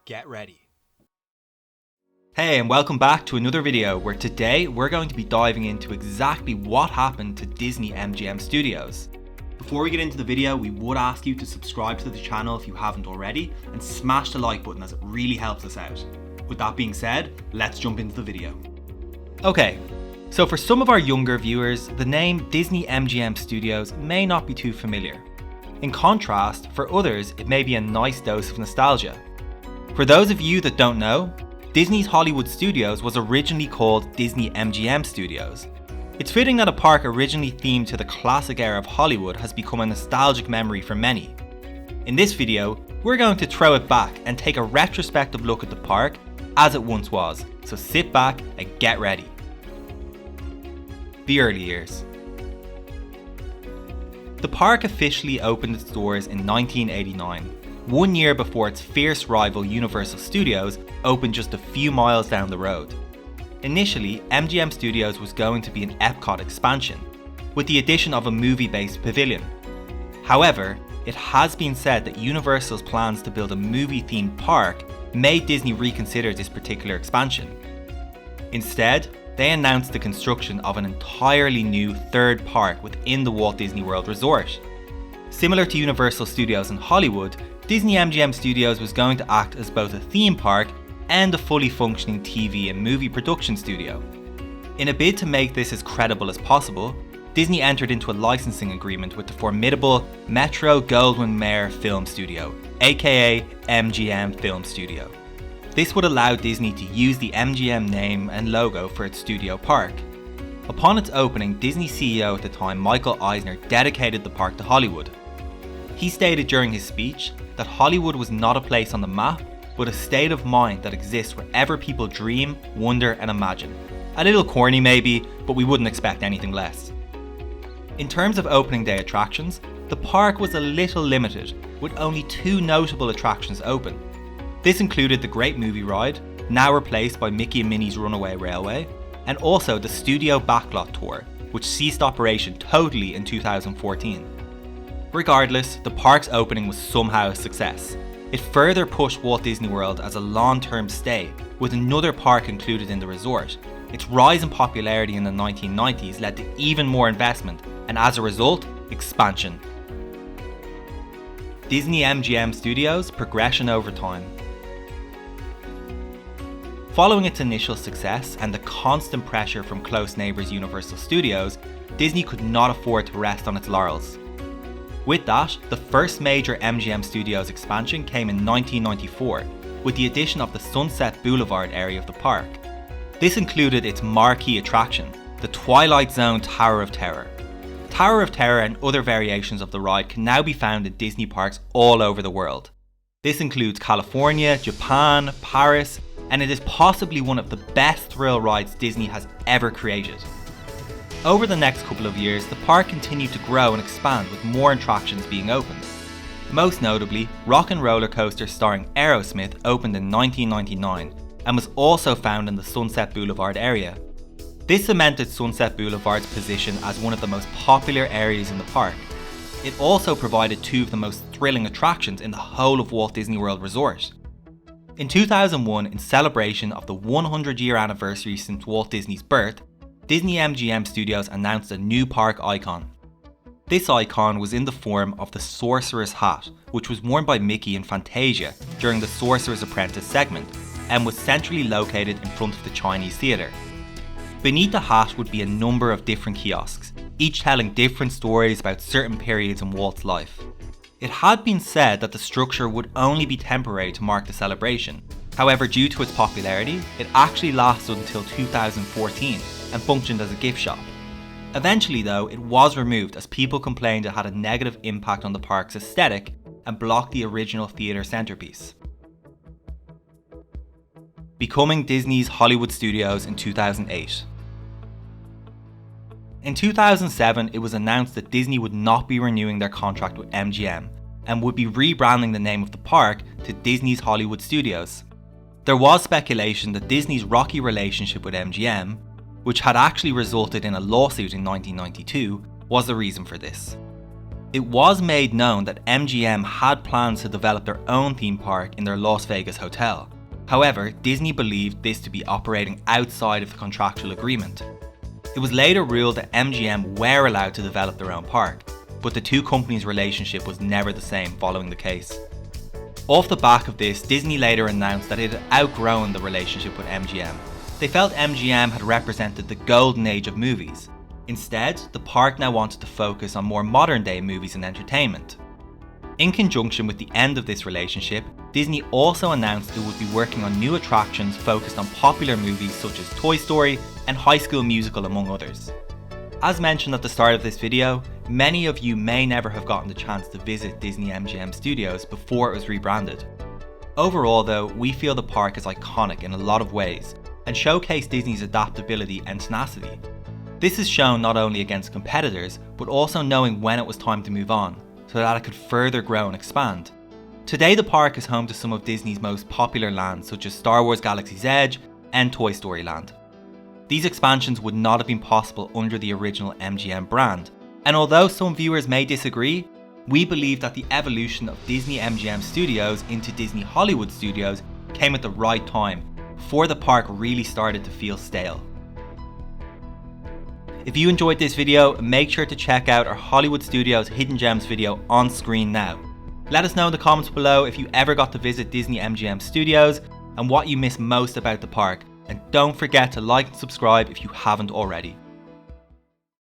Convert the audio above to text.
Get ready. Hey, and welcome back to another video where today we're going to be diving into exactly what happened to Disney MGM Studios. Before we get into the video, we would ask you to subscribe to the channel if you haven't already and smash the like button as it really helps us out. With that being said, let's jump into the video. Okay, so for some of our younger viewers, the name Disney MGM Studios may not be too familiar. In contrast, for others, it may be a nice dose of nostalgia. For those of you that don't know, Disney's Hollwood Studios was originally called Disney MGM Studios. It's fitting that a park originally themed to the classic era of Hollywood has become a nostalgic memory for many. In this video, we're going to throw it back and take a retrospective look at the park as it once was, so sit back and get ready. The early years. The park officially opened its doors in 1989. 1 year before its fierce rival Universal Studios opened just a few miles down the road. Initially, MGM Studios was going to be an Epcot expansion, with the addition of a movie-based pavilion. However, it has been said that Universal's plans to build a movie-themed park made Disney reconsider this particular expansion. Instead, they announced the construction of an entirely new third park within the Walt Disney World resort. Similar to Universal Studios in Hollywood, Disney MGM Studios was going to act as both a theme park and a fully functioning TV and movie production studio. In a bid to make this as credible as possible, Disney entered into a licensing agreement with the formidable Metro-Goldwyn-Mayer Film Studio, aka MGM Film Studio. This would allow Disney to use the MGM name and logo for its studio park. Upon its opening, Disney CEO at the time, Michael Eisner, dedicated the park to Hollywood. He stated during his speech that Hollywood was not a place on the map, but a state of mind that exists wherever people dream, wonder and imagine. A little corny maybe, but we wouldn't expect anything less. In terms of opening day attractions, the park was a little limited, with only 2 notable attractions open. This included the Great Movie Ride, now replaced by Mickey and Minnie's Runaway Railway, and also the Studio Backlot Tour, which ceased operation totally in 2014. Regardless, the park's opening was somehow a success. It further pushed Walt Disney World as a long-term stay, with another park included in the resort. Its rise in popularity in the 1990s led to even more investment, and as a result, expansion. Disney MGM Studios' progression over time. Following its initial success and the constant pressure from close neighbours Universal Studios, Disney could not afford to rest on its laurels. With that, the first major MGM Studios expansion came in 1994, with the addition of the Sunset Boulevard area of the park. This included its marquee attraction, the Twilight Zone Tower of Terror. Tower of Terror and other variations of the ride can now be found in Disney parks all over the world. This includes California, Japan, Paris, and it is possibly one of the best thrill rides Disney has ever created. Over the next couple of years, the park continued to grow and expand with more attractions being opened. Most notably, Rock and Roller Coaster starring Aerosmith opened in 1999 and was also found in the Sunset Boulevard area. This cemented Sunset Boulevard's position as one of the most popular areas in the park. It also provided 2 of the most thrilling attractions in the whole of Walt Disney World Resort. In 2001, in celebration of the 100-year anniversary since Walt Disney's birth, Disney MGM Studios announced a new park icon. This icon was in the form of the Sorcerer's Hat, which was worn by Mickey in Fantasia during the Sorcerer's Apprentice segment, and was centrally located in front of the Chinese Theatre. Beneath the hat would be a number of different kiosks, each telling different stories about certain periods in Walt's life. It had been said that the structure would only be temporary to mark the celebration. However, due to its popularity, it actually lasted until 2014 and functioned as a gift shop. Eventually though, it was removed as people complained it had a negative impact on the park's aesthetic and blocked the original theatre centrepiece. Becoming Disney's Hollwood Studios in 2008. In 2007, it was announced that Disney would not be renewing their contract with MGM and would be rebranding the name of the park to Disney's Hollwood Studios. There was speculation that Disney's rocky relationship with MGM, which had actually resulted in a lawsuit in 1992, was the reason for this. It was made known that MGM had plans to develop their own theme park in their Las Vegas hotel. However, Disney believed this to be operating outside of the contractual agreement. It was later ruled that MGM were allowed to develop their own park, but the two companies' relationship was never the same following the case. Off the back of this, Disney later announced that it had outgrown the relationship with MGM. They felt MGM had represented the golden age of movies. Instead, the park now wanted to focus on more modern day movies and entertainment. In conjunction with the end of this relationship, Disney also announced it would be working on new attractions focused on popular movies such as Toy Story and High School Musical, among others. As mentioned at the start of this video, many of you may never have gotten the chance to visit Disney MGM Studios before it was rebranded. Overall though, we feel the park is iconic in a lot of ways and showcased Disney's adaptability and tenacity. This is shown not only against competitors, but also knowing when it was time to move on, so that it could further grow and expand. Today the park is home to some of Disney's most popular lands such as Star Wars Galaxy's Edge and Toy Story Land. These expansions would not have been possible under the original MGM brand, and although some viewers may disagree, we believe that the evolution of Disney MGM Studios into Disney Hollywood Studios came at the right time, before the park really started to feel stale. If you enjoyed this video, make sure to check out our Hollywood Studios Hidden Gems video on screen now. Let us know in the comments below if you ever got to visit Disney MGM Studios and what you miss most about the park. And don't forget to like and subscribe if you haven't already.